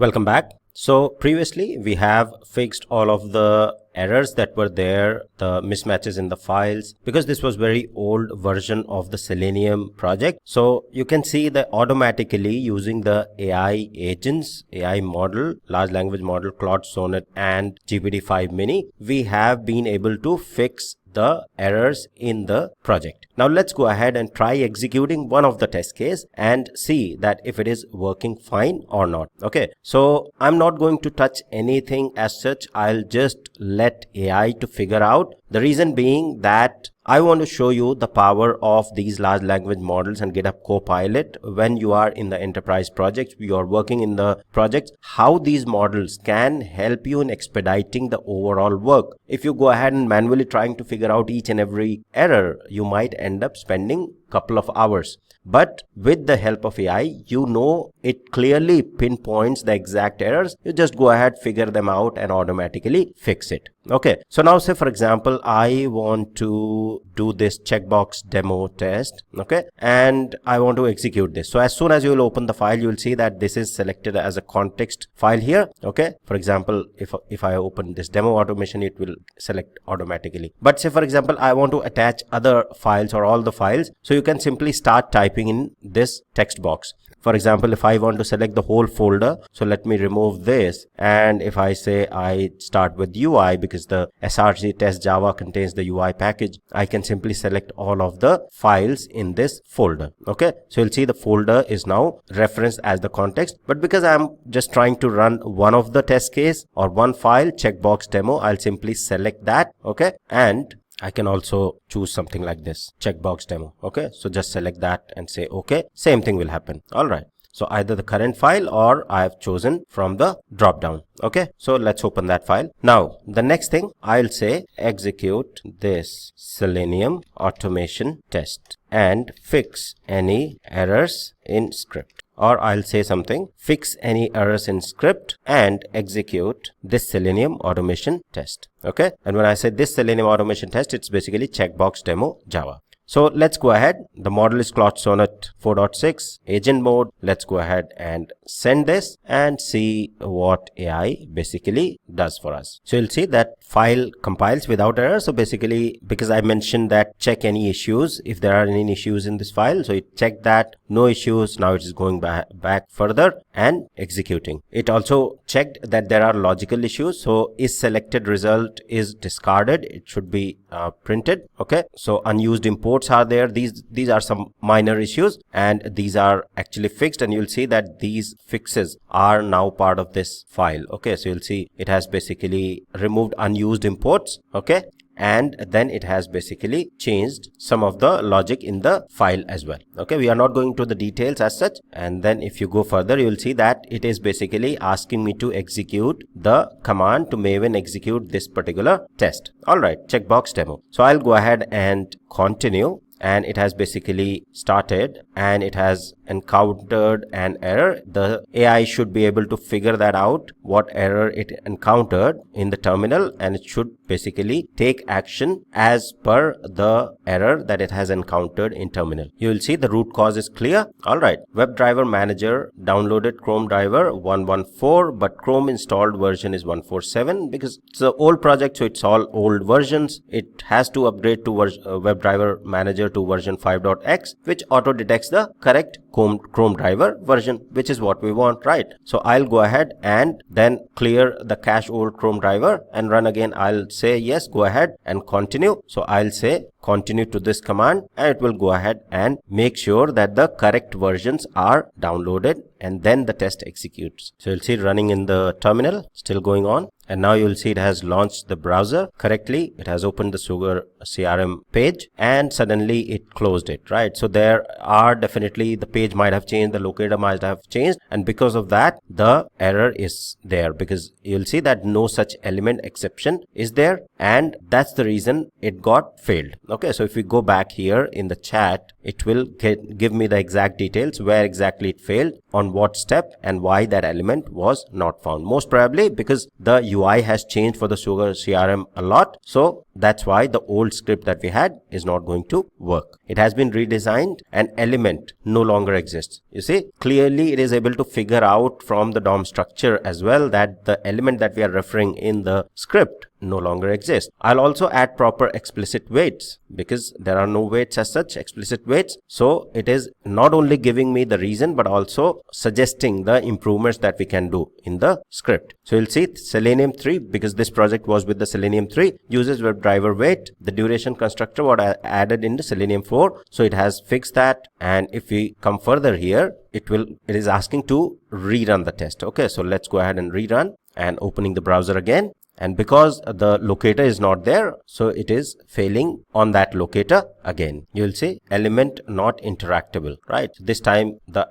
Welcome back. So previously we have fixed all of the errors that were there, the mismatches in the files, because this was very old version of the Selenium project. So you can see that automatically using the AI agents, AI model, large language model, Claude Sonnet and GPT-5 Mini, we have been able to fix the errors in the project. Now let's go ahead and try executing one of the test case and see that if it is working fine or not. Okay, so I'm not going to touch anything as such. I'll just let AI to figure out. The reason being that I want to show you the power of these large language models and GitHub Copilot when you are in the enterprise projects, you are working in the projects, how these models can help you in expediting the overall work. If you go ahead and manually trying to figure out each and every error, you might end up spending a couple of hours. But with the help of AI, you know it clearly pinpoints the exact errors. You just go ahead, figure them out and automatically fix it. Okay, so now say for example, I want to do this checkbox demo test, okay, and I want to execute this. So as soon as you will open the file, you will see that this is selected as a context file here. Okay, for example, if I open this demo automation, it will select automatically. But say for example, I want to attach other files or all the files, so you can simply start typing in this text box. For example, if I want to select the whole folder, so let me remove this, and if I say I start with UI, because the src test java contains the UI package, I can simply select all of the files in this folder. Okay, so you'll see the folder is now referenced as the context, but because I'm just trying to run one of the test case or one file, checkbox demo, I'll simply select that. Okay, and I can also choose something like this, checkbox demo. Okay, so just select that and say okay, same thing will happen. All right, so either the current file or I have chosen from the drop down. Okay, so let's open that file. Now the next thing, I'll say execute this Selenium automation test and fix any errors in script. Or I'll say something, fix any errors in script and execute this Selenium automation test. Okay, and when I say this Selenium automation test, it's basically checkbox demo Java. So let's go ahead. The model is Claude Sonnet 4.6 agent mode. Let's go ahead and send this and see what AI basically does for us. So you'll see that file compiles without error. So basically, because I mentioned that check any issues, if there are any issues in this file, so it checked that, no issues. Now it is going back further and executing. It also checked that there are logical issues. So is selected result is discarded. It should be printed. Okay, so unused imports are there. These are some minor issues and these are actually fixed, and you'll see that these fixes are now part of this file. Okay, so you'll see it has basically removed unused imports. Okay, and then it has basically changed some of the logic in the file as well. Okay, we are not going to the details as such. And then if you go further, you will see that it is basically asking me to execute the command to Maven execute this particular test. All right, checkbox demo. So I'll go ahead and continue, and it has basically started and it has encountered an error. The AI should be able to figure that out, what error it encountered in the terminal, and it should basically take action as per the error that it has encountered in terminal. You will see the root cause is clear. All right, WebDriver Manager downloaded Chrome driver 114, but Chrome installed version is 147 because it's an old project, so it's all old versions. It has to upgrade to WebDriver Manager to version 5.x, which auto detects the correct Chrome driver version, which is what we want, right? So I'll go ahead and then clear the cache old Chrome driver and run again. I'll say yes, go ahead and continue. So I'll say continue to this command, and it will go ahead and make sure that the correct versions are downloaded, and then the test executes. So you'll see it running in the terminal, still going on. And now you'll see it has launched the browser correctly. It has opened the Sugar CRM page and suddenly it closed it, right? So there are definitely, the page might have changed, the locator might have changed, and because of that the error is there, because you'll see that no such element exception is there, and that's the reason it got failed. Okay, so if we go back here in the chat, it will give me the exact details where exactly it failed, on what step, and why that element was not found. Most probably because the UI has changed for the Sugar CRM a lot, so that's why the old script that we had is not going to work. It has been redesigned, and element no longer exists. You see, clearly it is able to figure out from the DOM structure as well that the element that we are referring in the script no longer exists. I'll also add proper explicit weights, because there are no weights as such, explicit weights. So it is not only giving me the reason but also suggesting the improvements that we can do in the script. So you'll see Selenium 3, because this project was with the Selenium 3, uses WebDriver weight. The duration constructor was added in the Selenium 4, so it has fixed that. And if we come further here, it is asking to rerun the test. Okay, so let's go ahead and rerun, and opening the browser again. And because the locator is not there, so it is failing on that locator again. You will see element not interactable, right? This time the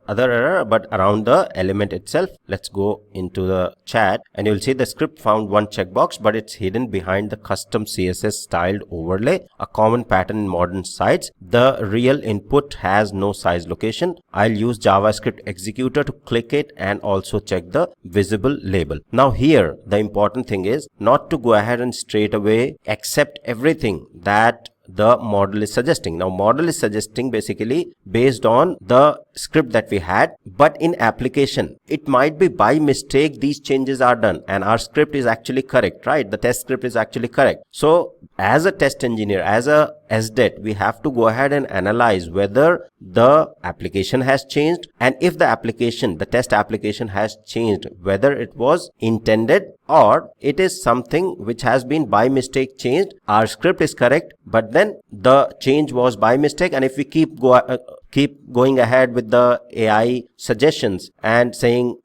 other error, but around the element itself. Let's go into the chat, and you'll see the script found one checkbox, but it's hidden behind the custom CSS styled overlay, a common pattern in modern sites. The real input has no size location. I'll use JavaScript executor to click it and also check the visible label. Now here, the important thing is not to go ahead and straight away accept everything that the model is suggesting. Now model is suggesting basically based on the script that we had, but in application it might be by mistake these changes are done and our script is actually correct, right? The test script is actually correct. So as a test engineer, as a SDET, we have to go ahead and analyze whether the application has changed, and if the test application has changed, whether it was intended or it is something which has been by mistake changed. Our script is correct, but then the change was by mistake, and if we keep going ahead with the AI suggestions and saying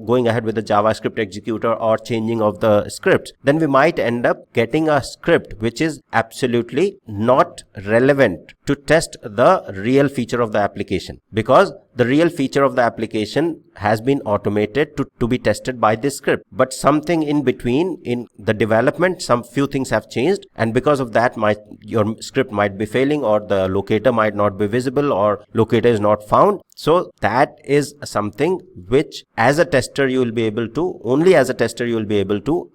going ahead with the JavaScript executor or changing of the scripts, then we might end up getting a script which is absolutely not relevant to test the real feature of the application, because the real feature of the application has been automated to be tested by this script, but something in between in the development, some few things have changed, and because of that your script might be failing, or the locator might not be visible, or locator is not found. So that is something which as a tester you will be able to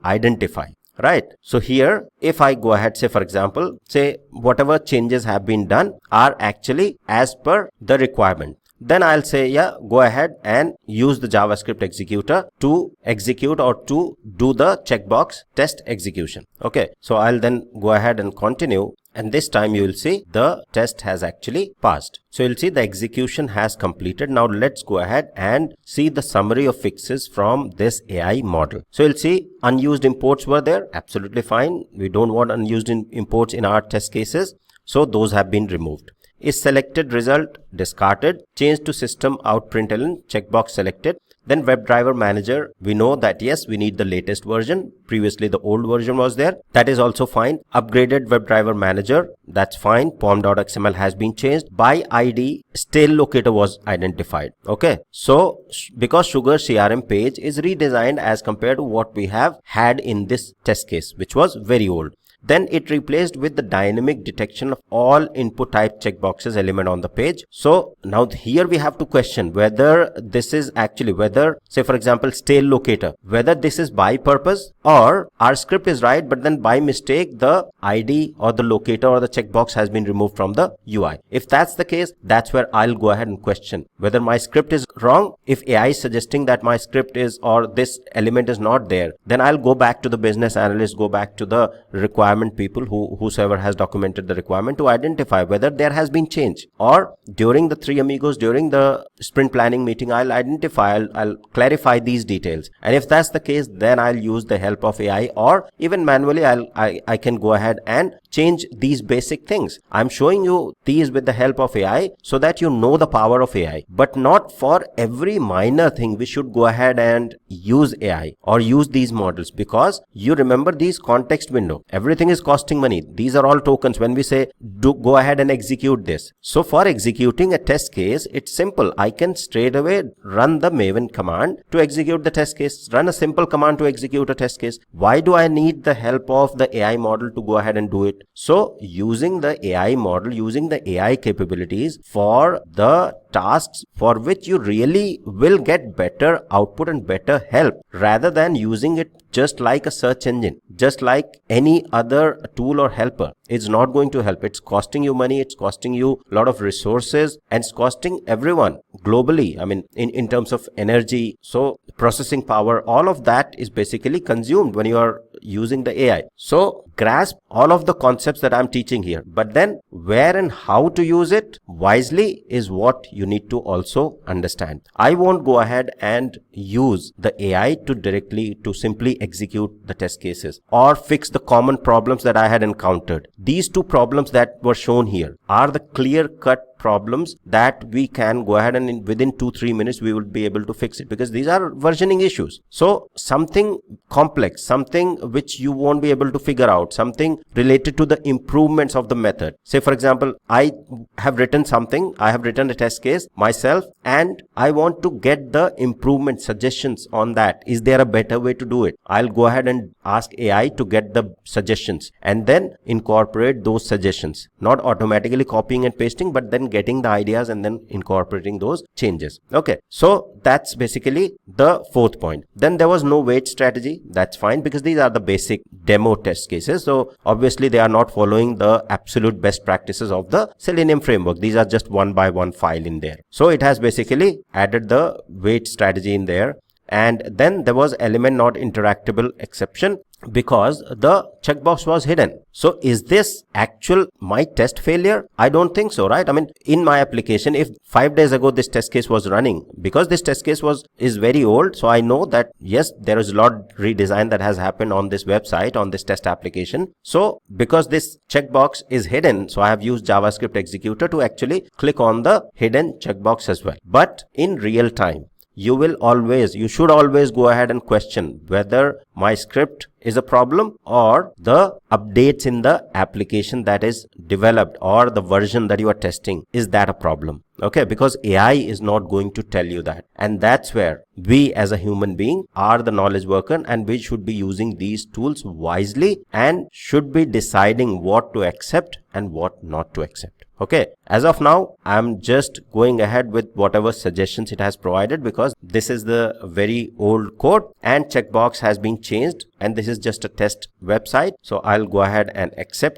identify. Right. So here, if I go ahead, say for example, say whatever changes have been done are actually as per the requirement, then I'll say, yeah, go ahead and use the JavaScript executor to execute or to do the checkbox test execution. Okay. So I'll then go ahead and continue. And this time you will see the test has actually passed. So you'll see the execution has completed. Now let's go ahead and see the summary of fixes from this AI model. So you'll see unused imports were there. Absolutely fine. We don't want unused imports in our test cases, so those have been removed. Is selected result discarded? Change to system out println, checkbox selected. Then WebDriver manager, we know that yes, we need the latest version. Previously the old version was there. That is also fine. Upgraded WebDriver manager, that's fine. pom.xml has been changed. By ID, stale locator was identified. Okay. So because Sugar CRM page is redesigned as compared to what we have had in this test case, which was very old. Then it replaced with the dynamic detection of all input type checkboxes element on the page. So now here we have to question whether this is actually, whether say for example stale locator, whether this is by purpose or our script is right, but then by mistake the ID or the locator or the checkbox has been removed from the UI. If that's the case, that's where I'll go ahead and question whether my script is wrong. If AI is suggesting that my script is, or this element is not there, then I'll go back to the business analyst, go back to the requirement people, whosoever has documented the requirement, to identify whether there has been change. Or during the Three Amigos, during the sprint planning meeting, I'll clarify these details. And if that's the case, then I'll use the help of AI, or even manually I can go ahead and change these basic things. I'm showing you these with the help of AI so that you know the power of AI, but not for every minor thing we should go ahead and use AI or use these models, because you remember these context window. Everything everything is costing money. These are all tokens. When we say go ahead and execute this, so for executing a test case, it's simple. I can straight away run the Maven command to execute the test case, run a simple command to execute a test case. Why do I need the help of the AI model to go ahead and do it? So using the AI model, using the AI capabilities for the tasks for which you really will get better output and better help, rather than using it just like a search engine, just like any other tool or helper. It's not going to help. It's costing you money, it's costing you a lot of resources, and it's costing everyone globally. I mean, in terms of energy, so processing power, all of that is basically consumed when you are using the AI. So grasp all of the concepts that I'm teaching here, but then where and how to use it wisely is what you need to also understand. I won't go ahead and use the AI to simply execute the test cases or fix the common problems that I had encountered. These two problems that were shown here are the clear-cut problems that we can go ahead and within 2-3 minutes we will be able to fix it, because these are versioning issues. So something complex, something which you won't be able to figure out, something related to the improvements of the method. Say for example, I have written a test case myself, and I want to get the improvement suggestions on that. Is there a better way to do it? I'll go ahead and ask AI to get the suggestions and then incorporate those suggestions, not automatically copying and pasting, but then getting the ideas and then incorporating those changes. Okay, so that's basically the fourth point. Then there was no wait strategy. That's fine, because these are the basic demo test cases. So obviously they are not following the absolute best practices of the Selenium framework. These are just one by one file in there. So it has basically added the wait strategy in there. And then there was element not interactable exception, because the checkbox was hidden. So is this actual my test failure? I don't think so, right? I mean, in my application, if 5 days ago this test case was running, because this test case is very old, so I know that yes, there is a lot redesign that has happened on this website, on this test application. So because this checkbox is hidden, so I have used JavaScript executor to actually click on the hidden checkbox as well. But in real time, you should always go ahead and question whether my script is a problem or the updates in the application that is developed or the version that you are testing, is that a problem? Okay, because AI is not going to tell you that. And that's where we as a human being are the knowledge worker, and we should be using these tools wisely and should be deciding what to accept and what not to accept. Okay, as of now, I'm just going ahead with whatever suggestions it has provided, because this is the very old code and checkbox has been changed, and this is just a test website. So I'll go ahead and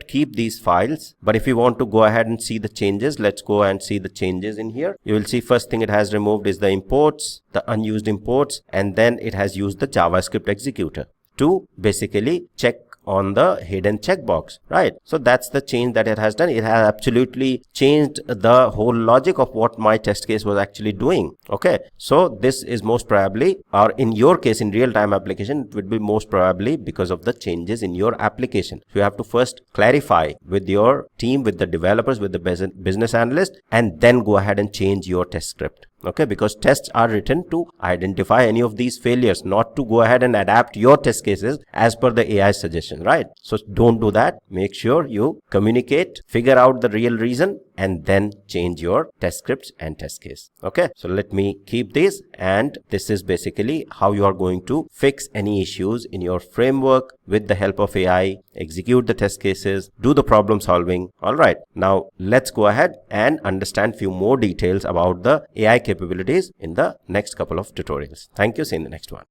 keep these files. But if you want to go ahead and see the changes, let's go and see the changes in here. You will see first thing it has removed is the imports, the unused imports, and then it has used the JavaScript executor to basically check on the hidden checkbox, right? So that's the change that it has done. It has absolutely changed the whole logic of what my test case was actually doing. Okay, so this is most probably, or in your case, in real-time application, it would be most probably because of the changes in your application. So you have to first clarify with your team, with the developers, with the business analyst, and then go ahead and change your test script. Okay, because tests are written to identify any of these failures, not to go ahead and adapt your test cases as per the AI suggestion, right? So don't do that. Make sure you communicate, figure out the real reason, and then change your test scripts and test case. Okay, so let me keep this, and this is basically how you are going to fix any issues in your framework with the help of AI, execute the test cases, do the problem solving. All right, now let's go ahead and understand few more details about the AI capabilities in the next couple of tutorials. Thank you. See you in the next one.